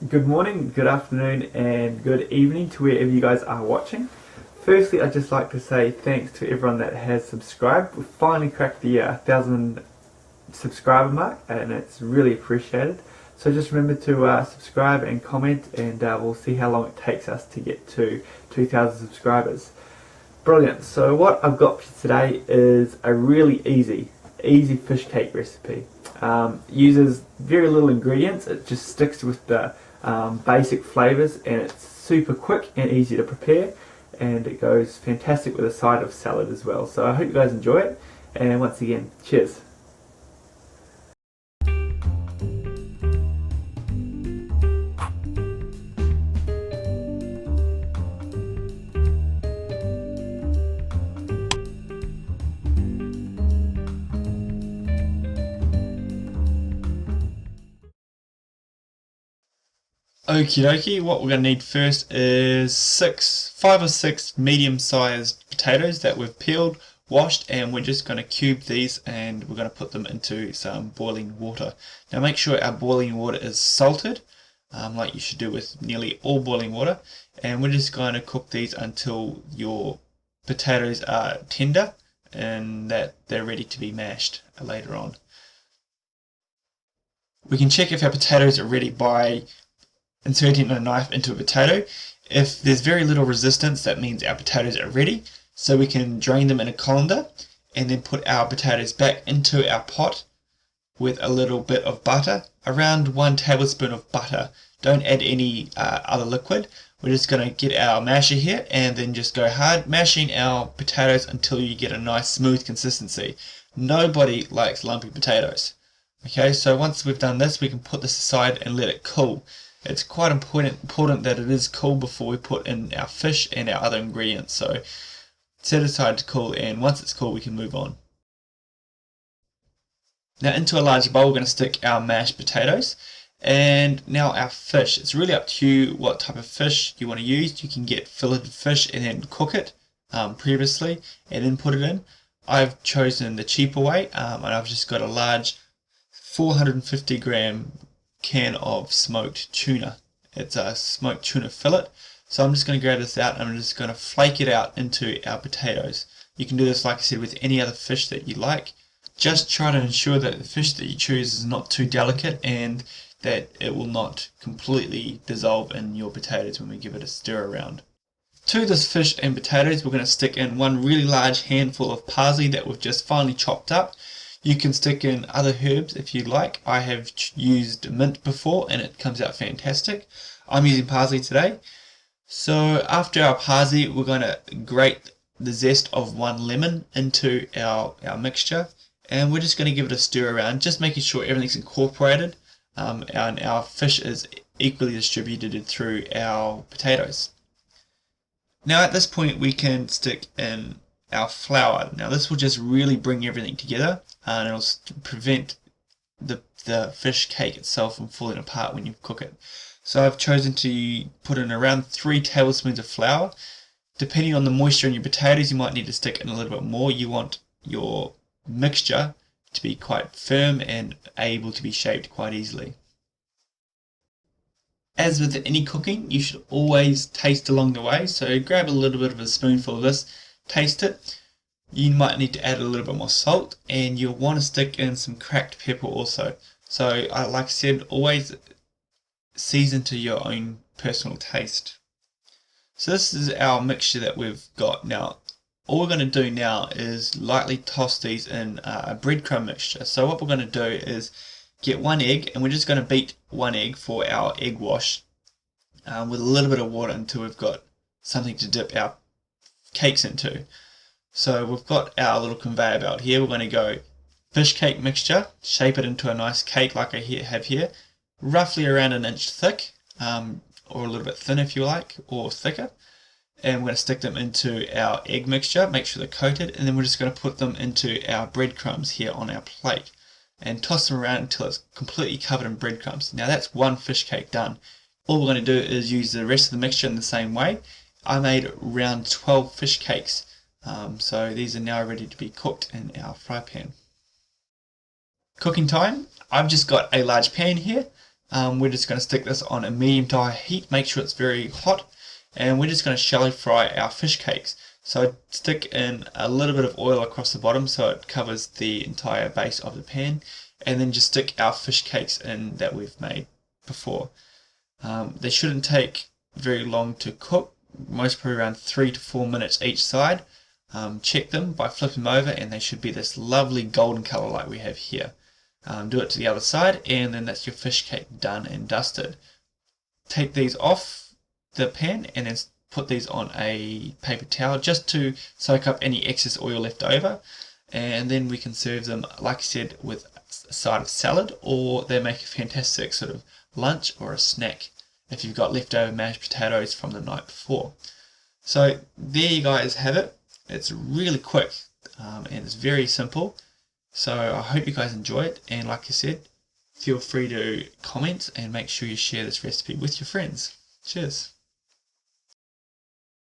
Good morning, good afternoon, and good evening to wherever you guys are watching. Firstly, I'd just like to say thanks to everyone that has subscribed. We've finally cracked the 1,000 subscriber mark, and it's really appreciated. So just remember to subscribe and comment, and we'll see how long it takes us to get to 2,000 subscribers. Brilliant. So what I've got for you today is a really easy fish cake recipe. Uses very little ingredients. It just sticks with the basic flavors, and it's super quick and easy to prepare, and it goes fantastic with a side of salad as well. So I hope you guys enjoy it, and once again, cheers. Okie dokie, what we're going to need first is 5 or 6 medium-sized potatoes that we've peeled, washed, and we're just going to cube these, and we're going to put them into some boiling water. Now make sure our boiling water is salted, like you should do with nearly all boiling water, and we're just going to cook these until your potatoes are tender and that they're ready to be mashed later on. We can check if our potatoes are ready by inserting a knife into a potato. If there's very little resistance, that means our potatoes are ready, so we can drain them in a colander and then put our potatoes back into our pot with a little bit of butter, around 1 tablespoon of butter. Don't add any other liquid. We're just going to get our masher here and then just go hard mashing our potatoes until you get a nice smooth consistency. Nobody likes lumpy potatoes. Okay, so once we've done this, we can put this aside and let it cool. It's quite important that it is cool before we put in our fish and our other ingredients. So set it aside to cool, and once it's cool we can move on. Now into a large bowl we're going to stick our mashed potatoes, and now our fish. It's really up to you what type of fish you want to use. You can get filleted fish and then cook it previously and then put it in. I've chosen the cheaper way, and I've just got a large 450 gram can of smoked tuna. It's a smoked tuna fillet. So I'm just going to grab this out and I'm just going to flake it out into our potatoes. You can do this, like I said, with any other fish that you like. Just try to ensure that the fish that you choose is not too delicate and that it will not completely dissolve in your potatoes when we give it a stir around. To this fish and potatoes we're going to stick in 1 really large handful of parsley that we've just finely chopped up. You can stick in other herbs if you like. I have used mint before and it comes out fantastic. I'm using parsley today. So after our parsley, we're going to grate the zest of 1 lemon into our mixture, and we're just going to give it a stir around, just making sure everything's incorporated and our fish is equally distributed through our potatoes. Now at this point we can stick in our flour. Now this will just really bring everything together, and it'll prevent the fish cake itself from falling apart when you cook it. So I've chosen to put in around 3 tablespoons of flour. Depending on the moisture in your potatoes, you might need to stick in a little bit more. You want your mixture to be quite firm and able to be shaped quite easily. As with any cooking, you should always taste along the way. So grab a little bit of a spoonful of this, taste it. You might need to add a little bit more salt, and you'll want to stick in some cracked pepper also. So like I said, always season to your own personal taste. So this is our mixture that we've got now. All we're going to do now is lightly toss these in a breadcrumb mixture. So what we're going to do is get 1 egg, and we're just going to beat 1 egg for our egg wash with a little bit of water until we've got something to dip our cakes into. So we've got our little conveyor belt here. We're going to go fish cake mixture, shape it into a nice cake like I have here, roughly around 1 inch thick, or a little bit thin if you like, or thicker. And we're going to stick them into our egg mixture, make sure they're coated, and then we're just going to put them into our breadcrumbs here on our plate and toss them around until it's completely covered in breadcrumbs. Now that's 1 fish cake done. All we're going to do is use the rest of the mixture in the same way. I made around 12 fish cakes. So these are now ready to be cooked in our fry pan. Cooking time. I've just got a large pan here. we're just going to stick this on a medium to high heat, make sure it's very hot, and we're just going to shallow fry our fish cakes. So stick in a little bit of oil across the bottom so it covers the entire base of the pan, and then just stick our fish cakes in that we've made before. They shouldn't take very long to cook, most probably around 3 to 4 minutes each side. Check them by flipping them over and they should be this lovely golden colour like we have here. Do it to the other side and then that's your fish cake done and dusted. Take these off the pan and then put these on a paper towel just to soak up any excess oil left over, and then we can serve them, like I said, with a side of salad, or they make a fantastic sort of lunch or a snack if you've got leftover mashed potatoes from the night before. So there you guys have it. It's really quick and it's very simple. So I hope you guys enjoy it, and like I said, feel free to comment and make sure you share this recipe with your friends. Cheers.